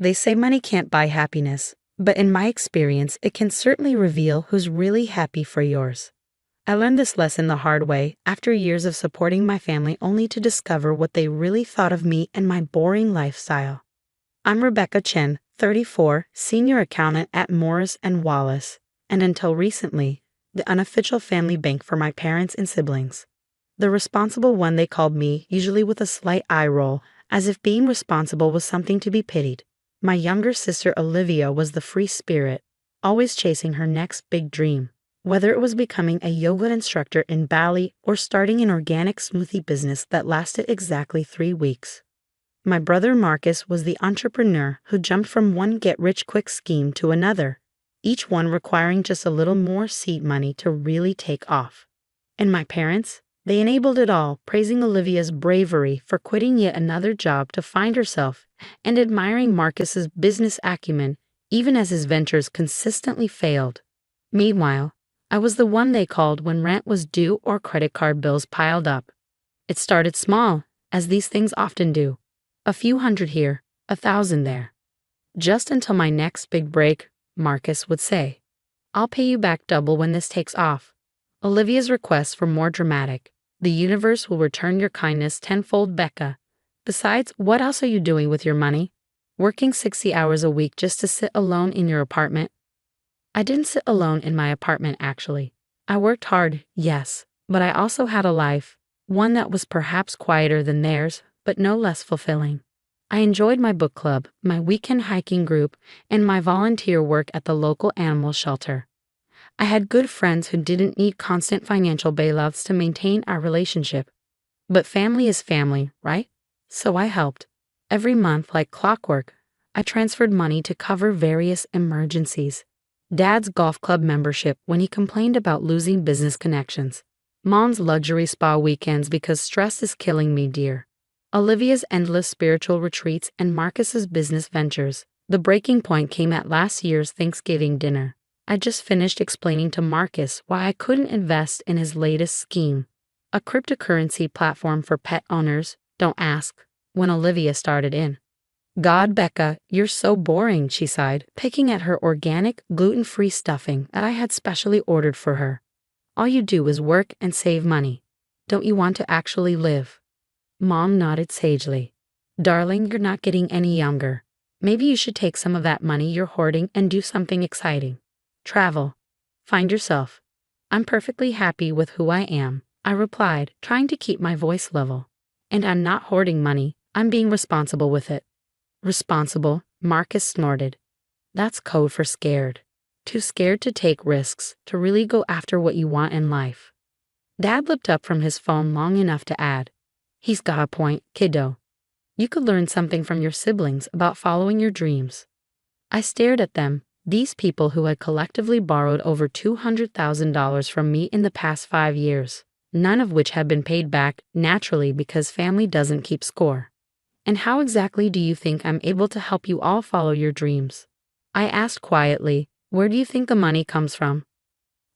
They say money can't buy happiness, but in my experience, it can certainly reveal who's really happy for yours. I learned this lesson the hard way after years of supporting my family only to discover what they really thought of me and my boring lifestyle. I'm Rebecca Chen, 34, senior accountant at Morris & Wallace, and until recently, the unofficial family bank for my parents and siblings. The responsible one they called me, usually with a slight eye roll, as if being responsible was something to be pitied. My younger sister Olivia was the free spirit, always chasing her next big dream, whether it was becoming a yoga instructor in Bali or starting an organic smoothie business that lasted exactly 3 weeks. My brother Marcus was the entrepreneur who jumped from one get-rich-quick scheme to another, each one requiring just a little more seed money to really take off. And my parents? They enabled it all, praising Olivia's bravery for quitting yet another job to find herself and admiring Marcus's business acumen even as his ventures consistently failed. Meanwhile, I was the one they called when rent was due or credit card bills piled up. It started small, as these things often do. A few hundred here, 1,000 there. Just until my next big break, Marcus would say, "I'll pay you back double when this takes off." Olivia's requests were more dramatic. "The universe will return your kindness tenfold, Becca. Besides, what else are you doing with your money? Working 60 hours a week just to sit alone in your apartment?" I didn't sit alone in my apartment, actually. I worked hard, yes, but I also had a life, one that was perhaps quieter than theirs, but no less fulfilling. I enjoyed my book club, my weekend hiking group, and my volunteer work at the local animal shelter. I had good friends who didn't need constant financial bailouts to maintain our relationship. But family is family, right? So I helped. Every month, like clockwork, I transferred money to cover various emergencies. Dad's golf club membership when he complained about losing business connections. Mom's luxury spa weekends because stress is killing me, dear. Olivia's endless spiritual retreats and Marcus's business ventures. The breaking point came at last year's Thanksgiving dinner. I just finished explaining to Marcus why I couldn't invest in his latest scheme, a cryptocurrency platform for pet owners, don't ask, when Olivia started in. "God, Becca, you're so boring," she sighed, picking at her organic, gluten-free stuffing that I had specially ordered for her. "All you do is work and save money. Don't you want to actually live?" Mom nodded sagely. "Darling, you're not getting any younger. Maybe you should take some of that money you're hoarding and do something exciting. Travel. Find yourself." "I'm perfectly happy with who I am," I replied, trying to keep my voice level. "And I'm not hoarding money, I'm being responsible with it." "Responsible?" Marcus snorted. "That's code for scared. Too scared to take risks, to really go after what you want in life." Dad looked up from his phone long enough to add, "He's got a point, kiddo. You could learn something from your siblings about following your dreams." I stared at them, these people who had collectively borrowed over $200,000 from me in the past 5 years, none of which had been paid back naturally because family doesn't keep score. "And how exactly do you think I'm able to help you all follow your dreams?" I asked quietly, "Where do you think the money comes from?"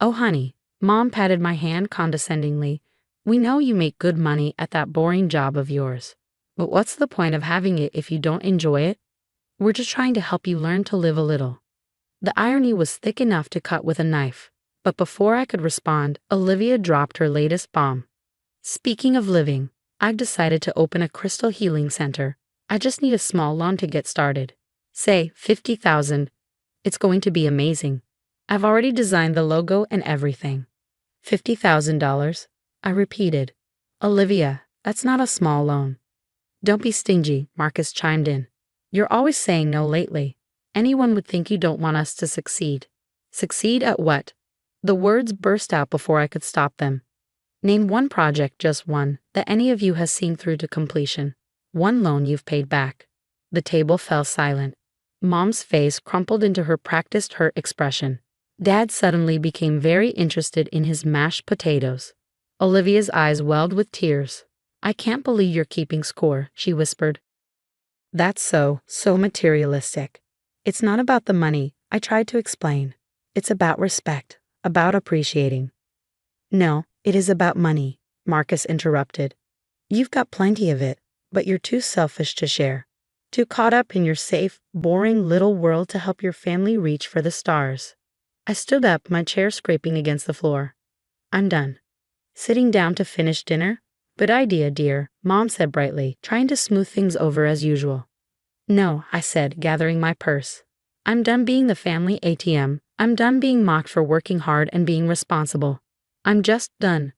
"Oh, honey," Mom patted my hand condescendingly, "we know you make good money at that boring job of yours. But what's the point of having it if you don't enjoy it? We're just trying to help you learn to live a little." The irony was thick enough to cut with a knife, but before I could respond, Olivia dropped her latest bomb. "Speaking of living, I've decided to open a crystal healing center. I just need a small loan to get started. Say, 50,000. It's going to be amazing. I've already designed the logo and everything." $50,000? I repeated. "Olivia, that's not a small loan." "Don't be stingy," Marcus chimed in. "You're always saying no lately. Anyone would think you don't want us to succeed." "Succeed at what?" The words burst out before I could stop them. "Name one project, just one, that any of you has seen through to completion. One loan you've paid back." The table fell silent. Mom's face crumpled into her practiced hurt expression. Dad suddenly became very interested in his mashed potatoes. Olivia's eyes welled with tears. "I can't believe you're keeping score," she whispered. "That's so materialistic. It's not about the money," I tried to explain. "It's about respect, about appreciating." "No, it is about money," Marcus interrupted. "You've got plenty of it, but you're too selfish to share. Too caught up in your safe, boring little world to help your family reach for the stars. I stood up, my chair scraping against the floor. I'm done. Sitting down to finish dinner? Good idea, dear, Mom said brightly, trying to smooth things over as usual. No, I said, gathering my purse. I'm done being the family ATM. I'm done being mocked for working hard and being responsible. I'm just done.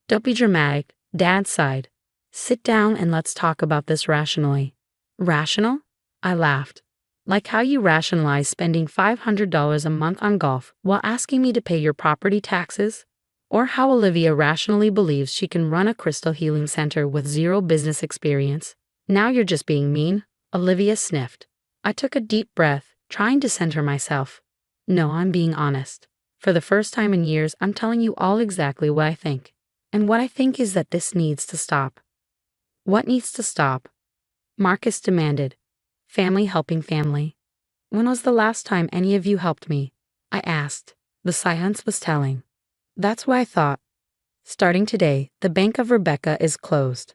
Don't be dramatic, Dad sighed. Sit down and let's talk about this rationally. Rational? I laughed. Like how you rationalize spending $500 a month on golf while asking me to pay your property taxes? Or how Olivia rationally believes she can run a crystal healing center with zero business experience. Now you're just being mean, Olivia sniffed. I took a deep breath, trying to center myself. No, I'm being honest. For the first time in years, I'm telling you all exactly what I think. And what I think is that this needs to stop. What needs to stop? Marcus demanded. Family helping family. When was the last time any of you helped me? I asked. The silence was telling. That's what I thought. Starting today, the Bank of Rebecca is closed.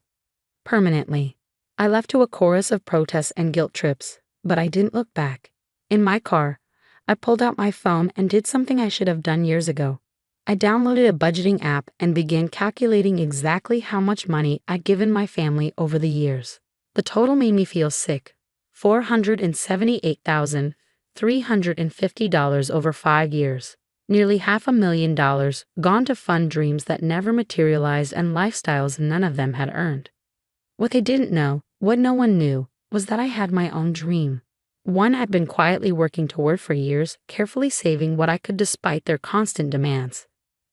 Permanently. I left to a chorus of protests and guilt trips, but I didn't look back. In my car, I pulled out my phone and did something I should have done years ago. I downloaded a budgeting app and began calculating exactly how much money I'd given my family over the years. The total made me feel sick. $478,350 over 5 years. Nearly $500,000 gone to fund dreams that never materialized and lifestyles none of them had earned. What they didn't know, what no one knew, was that I had my own dream. One I'd been quietly working toward for years, carefully saving what I could despite their constant demands.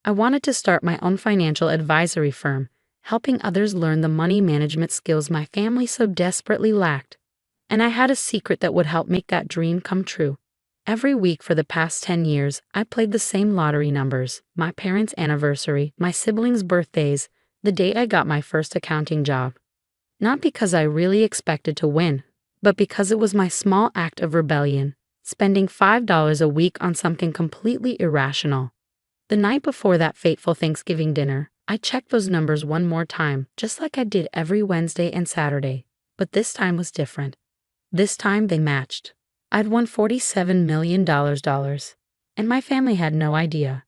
I wanted to start my own financial advisory firm, helping others learn the money management skills my family so desperately lacked. And I had a secret that would help make that dream come true. Every week for the past 10 years, I played the same lottery numbers: my parents' anniversary, my siblings' birthdays, the day I got my first accounting job. Not because I really expected to win, but because it was my small act of rebellion, spending $5 a week on something completely irrational. The night before that fateful Thanksgiving dinner, I checked those numbers one more time, just like I did every Wednesday and Saturday. But this time was different. This time they matched. I'd won $47 million, and my family had no idea.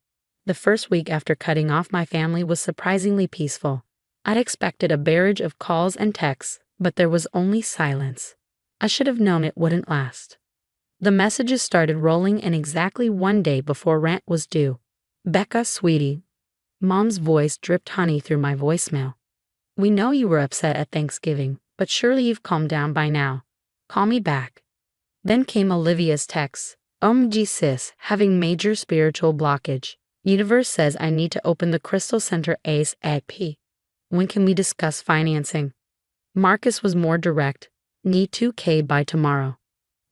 The first week after cutting off my family was surprisingly peaceful. I'd expected a barrage of calls and texts, but there was only silence. I should have known it wouldn't last. The messages started rolling in exactly one day before rent was due. Becca, sweetie. Mom's voice dripped honey through my voicemail. We know you were upset at Thanksgiving, but surely you've calmed down by now. Call me back. Then came Olivia's text. OMG sis, having major spiritual blockage. Universe says I need to open the Crystal Center ASAP. When can we discuss financing? Marcus was more direct. Need $2K by tomorrow.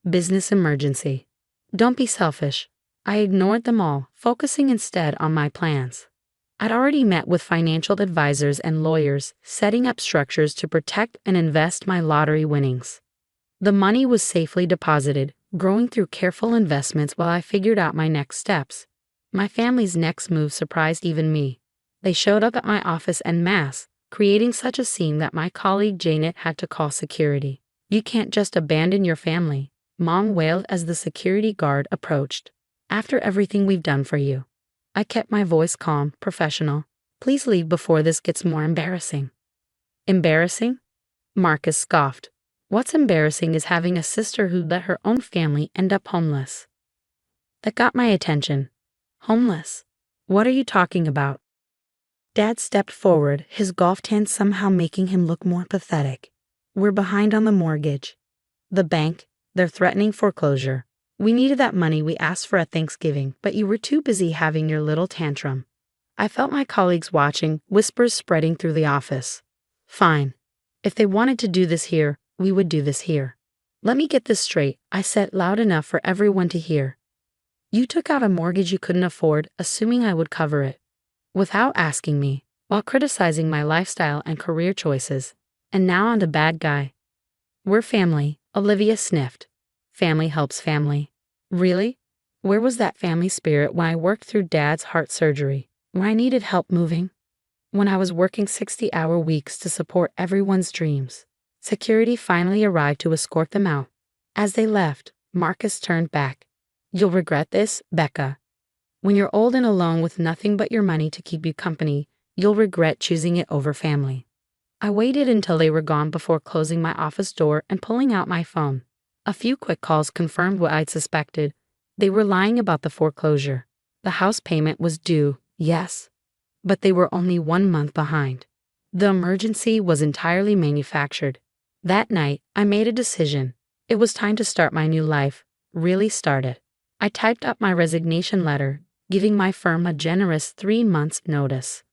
Business emergency. Don't be selfish. I ignored them all, focusing instead on my plans. I'd already met with financial advisors and lawyers, setting up structures to protect and invest my lottery winnings. The money was safely deposited, growing through careful investments while I figured out my next steps. My family's next move surprised even me. They showed up at my office en masse, creating such a scene that my colleague Janet had to call security. You can't just abandon your family, Mom wailed as the security guard approached. After everything we've done for you. I kept my voice calm, professional. Please leave before this gets more embarrassing. Embarrassing? Marcus scoffed. What's embarrassing is having a sister who let her own family end up homeless. That got my attention. Homeless? What are you talking about? Dad stepped forward, his golf tan somehow making him look more pathetic. We're behind on the mortgage. The bank, they're threatening foreclosure. We needed that money we asked for at Thanksgiving, but you were too busy having your little tantrum. I felt my colleagues watching, whispers spreading through the office. Fine. If they wanted to do this here, we would do this here. Let me get this straight, I said loud enough for everyone to hear. You took out a mortgage you couldn't afford, assuming I would cover it. Without asking me, while criticizing my lifestyle and career choices. And now I'm the bad guy. We're family, Olivia sniffed. Family helps family. Really? Where was that family spirit when I worked through Dad's heart surgery, when I needed help moving? When I was working 60-hour weeks to support everyone's dreams? Security finally arrived to escort them out. As they left, Marcus turned back. "You'll regret this, Becca. When you're old and alone with nothing but your money to keep you company, you'll regret choosing it over family." I waited until they were gone before closing my office door and pulling out my phone. A few quick calls confirmed what I'd suspected. They were lying about the foreclosure. The house payment was due, yes, but they were only 1 month behind. The emergency was entirely manufactured. That night, I made a decision. It was time to start my new life, really start it. I typed up my resignation letter, giving my firm a generous 3 months' notice.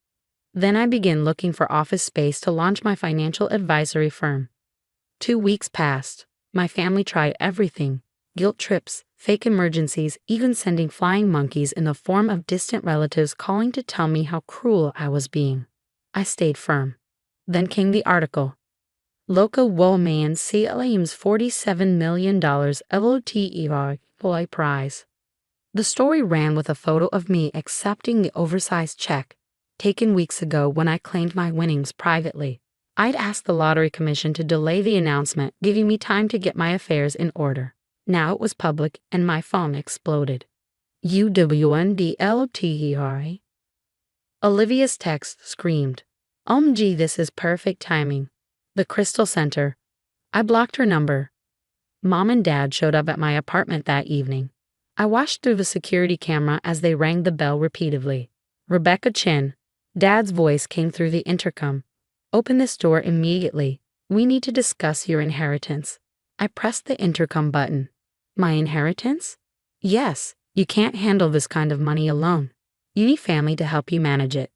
Then I began looking for office space to launch my financial advisory firm. 2 weeks passed. My family tried everything: guilt trips, fake emergencies, even sending flying monkeys in the form of distant relatives calling to tell me how cruel I was being. I stayed firm. Then came the article. Local woman claims $47 million LOTER prize. The story ran with a photo of me accepting the oversized check, taken weeks ago when I claimed my winnings privately. I'd asked the lottery commission to delay the announcement, giving me time to get my affairs in order. Now it was public and my phone exploded. UWNDLOTER. Olivia's text screamed, "OMG, this is perfect timing." The Crystal Center. I blocked her number. Mom and Dad showed up at my apartment that evening. I watched through the security camera as they rang the bell repeatedly. "Rebecca Chin." Dad's voice came through the intercom. "Open this door immediately. We need to discuss your inheritance." I pressed the intercom button. "My inheritance?" "Yes, you can't handle this kind of money alone. You need family to help you manage it."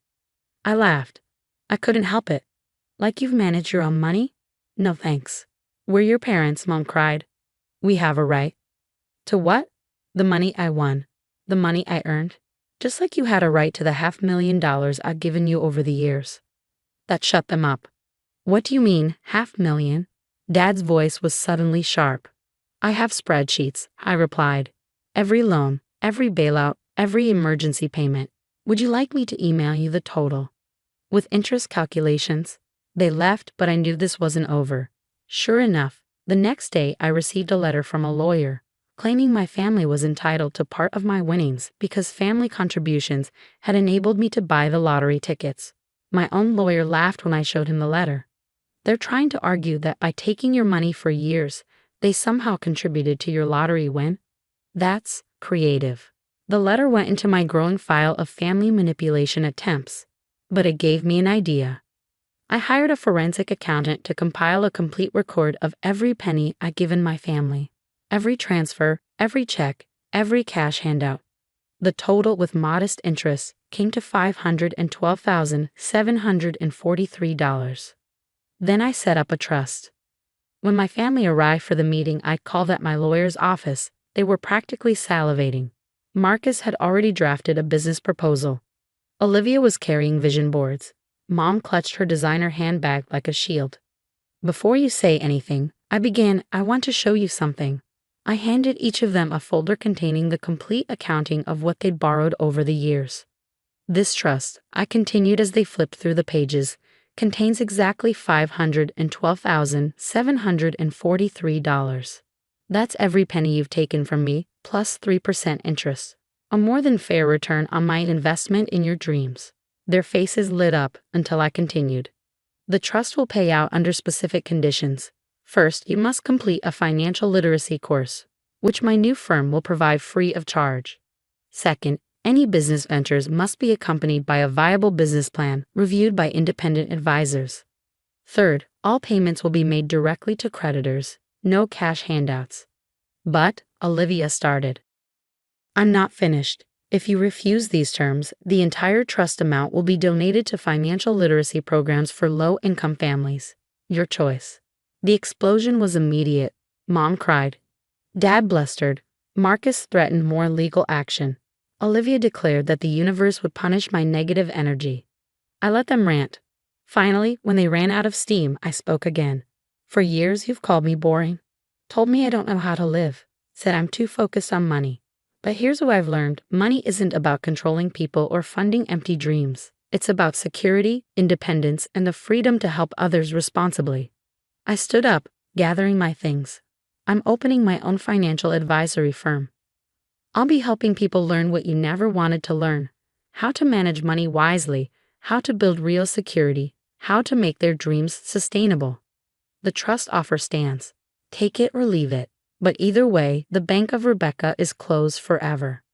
I laughed. I couldn't help it. "Like you've managed your own money?" "No thanks." "We're your parents," Mom cried. "We have a right." "To what?" "The money I won. The money I earned. Just like you had a right to the $500,000 I've given you over the years." That shut them up. "What do you mean, $500,000? Dad's voice was suddenly sharp. "I have spreadsheets," I replied. "Every loan, every bailout, every emergency payment. Would you like me to email you the total? With interest calculations?" They left, but I knew this wasn't over. Sure enough, the next day I received a letter from a lawyer, claiming my family was entitled to part of my winnings because family contributions had enabled me to buy the lottery tickets. My own lawyer laughed when I showed him the letter. "They're trying to argue that by taking your money for years, they somehow contributed to your lottery win? That's creative." The letter went into my growing file of family manipulation attempts, but it gave me an idea. I hired a forensic accountant to compile a complete record of every penny I'd given my family, every transfer, every check, every cash handout. The total, with modest interest, came to $512,743. Then I set up a trust. When my family arrived for the meeting I'd called at my lawyer's office, they were practically salivating. Marcus had already drafted a business proposal. Olivia was carrying vision boards. Mom clutched her designer handbag like a shield. "Before you say anything," I began, "I want to show you something." I handed each of them a folder containing the complete accounting of what they'd borrowed over the years. "This trust," I continued as they flipped through the pages, "contains exactly $512,743. That's every penny you've taken from me, plus 3% interest. A more than fair return on my investment in your dreams." Their faces lit up until I continued. "The trust will pay out under specific conditions. First, you must complete a financial literacy course, which my new firm will provide free of charge. Second, any business ventures must be accompanied by a viable business plan reviewed by independent advisors. Third, all payments will be made directly to creditors, no cash handouts." "But," Olivia started. "I'm not finished. If you refuse these terms, the entire trust amount will be donated to financial literacy programs for low-income families. Your choice." The explosion was immediate. Mom cried. Dad blustered. Marcus threatened more legal action. Olivia declared that the universe would punish my negative energy. I let them rant. Finally, when they ran out of steam, I spoke again. "For years you've called me boring. Told me I don't know how to live. Said I'm too focused on money. But here's what I've learned. Money isn't about controlling people or funding empty dreams. It's about security, independence, and the freedom to help others responsibly. I stood up, gathering my things. I'm opening my own financial advisory firm. I'll be helping people learn what you never wanted to learn: how to manage money wisely, how to build real security, how to make their dreams sustainable. The trust offer stands. Take it or leave it. But either way, the Bank of Rebecca is closed forever.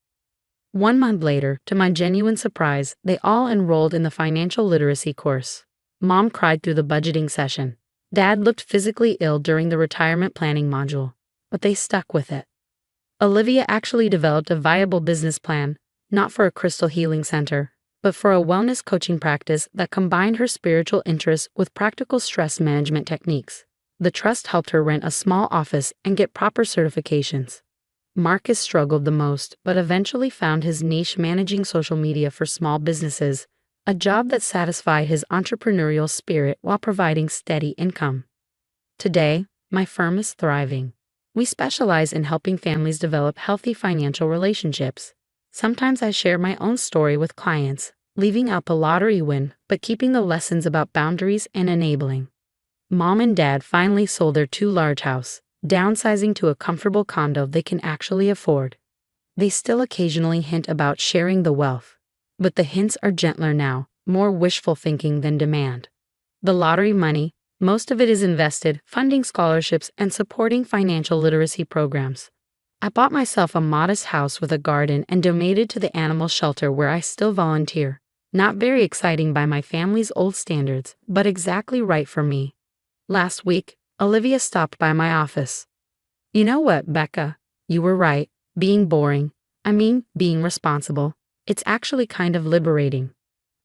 1 month later, to my genuine surprise, they all enrolled in the financial literacy course. Mom cried through the budgeting session. Dad looked physically ill during the retirement planning module, but they stuck with it. Olivia actually developed a viable business plan, not for a crystal healing center, but for a wellness coaching practice that combined her spiritual interests with practical stress management techniques. The trust helped her rent a small office and get proper certifications. Marcus struggled the most, but eventually found his niche managing social media for small businesses, a job that satisfied his entrepreneurial spirit while providing steady income. Today, my firm is thriving. We specialize in helping families develop healthy financial relationships. Sometimes I share my own story with clients, leaving out the lottery win but keeping the lessons about boundaries and enabling. Mom and Dad finally sold their too-large house, downsizing to a comfortable condo they can actually afford. They still occasionally hint about sharing the wealth, but the hints are gentler now, more wishful thinking than demand. The lottery money, most of it is invested, funding scholarships and supporting financial literacy programs. I bought myself a modest house with a garden and donated to the animal shelter where I still volunteer. Not very exciting by my family's old standards, but exactly right for me. Last week, Olivia stopped by my office. "You know what, Becca? You were right. Being being responsible. It's actually kind of liberating."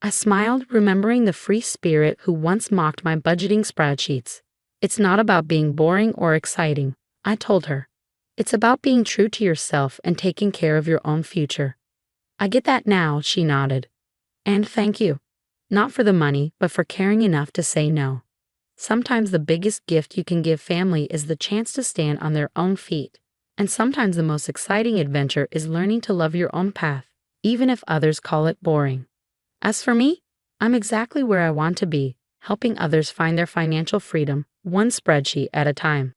I smiled, remembering the free spirit who once mocked my budgeting spreadsheets. "It's not about being boring or exciting," I told her. "It's about being true to yourself and taking care of your own future." "I get that now," she nodded. "And thank you. Not for the money, but for caring enough to say no." Sometimes the biggest gift you can give family is the chance to stand on their own feet. And sometimes the most exciting adventure is learning to love your own path, even if others call it boring. As for me, I'm exactly where I want to be, helping others find their financial freedom, one spreadsheet at a time.